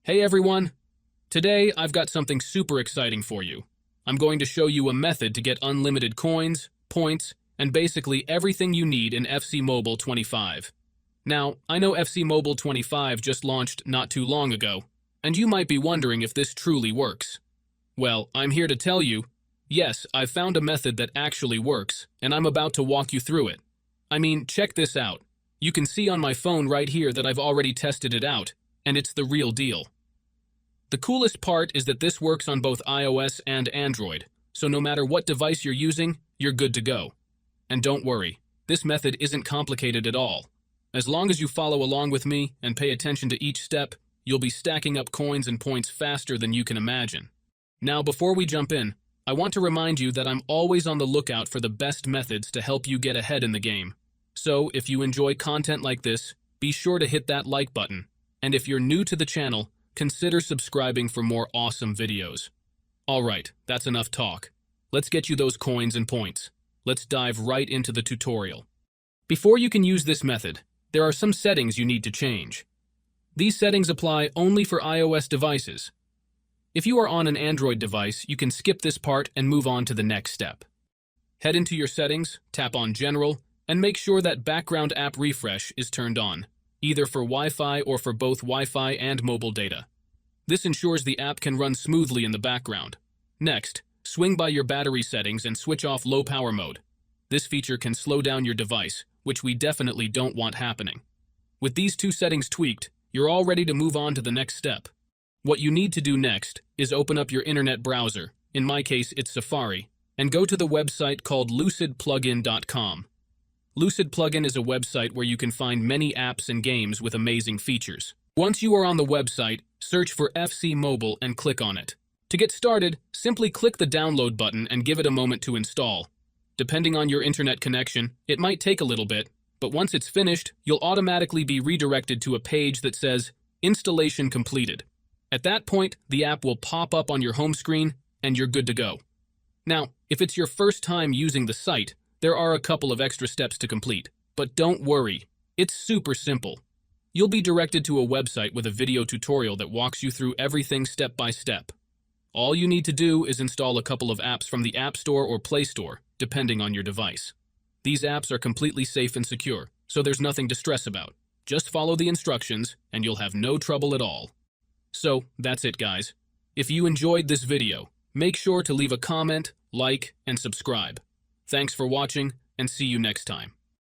Hey everyone! Today I've got something super exciting for you. I'm going to show you a method to get unlimited coins, points, and basically everything you need in FC Mobile 25. Now, I know FC Mobile 25 just launched not too long ago, and you might be wondering if this truly works. Well, I'm here to tell you, yes, I've found a method that actually works, and I'm about to walk you through it. I mean, check this out. You can see on my phone right here that I've already tested it out, and it's the real deal. The coolest part is that this works on both iOS and Android, so no matter what device you're using, you're good to go. And don't worry, this method isn't complicated at all. As long as you follow along with me and pay attention to each step, you'll be stacking up coins and points faster than you can imagine. Now, before we jump in, I want to remind you that I'm always on the lookout for the best methods to help you get ahead in the game. So, if you enjoy content like this, be sure to hit that like button. And if you're new to the channel, consider subscribing for more awesome videos. Alright, that's enough talk. Let's get you those coins and points. Let's dive right into the tutorial. Before you can use this method, there are some settings you need to change. These settings apply only for iOS devices. If you are on an Android device, you can skip this part and move on to the next step. Head into your settings, tap on General, and make sure that Background App Refresh is turned on, either for Wi-Fi or for both Wi-Fi and mobile data. This ensures the app can run smoothly in the background. Next, swing by your battery settings and switch off low power mode. This feature can slow down your device, which we definitely don't want happening. With these two settings tweaked, you're all ready to move on to the next step. What you need to do next is open up your internet browser, in my case it's Safari, and go to the website called lucidplugin.com. Lucid Plugin is a website where you can find many apps and games with amazing features. Once you are on the website, search for FC Mobile and click on it. To get started, simply click the download button and give it a moment to install. Depending on your internet connection, it might take a little bit, but once it's finished, you'll automatically be redirected to a page that says, Installation completed. At that point, the app will pop up on your home screen, and you're good to go. Now, if it's your first time using the site, there are a couple of extra steps to complete, but don't worry, it's super simple. You'll be directed to a website with a video tutorial that walks you through everything step by step. All you need to do is install a couple of apps from the App Store or Play Store, depending on your device. These apps are completely safe and secure, so there's nothing to stress about. Just follow the instructions, and you'll have no trouble at all. So, that's it guys. If you enjoyed this video, make sure to leave a comment, like, and subscribe. Thanks for watching, and see you next time.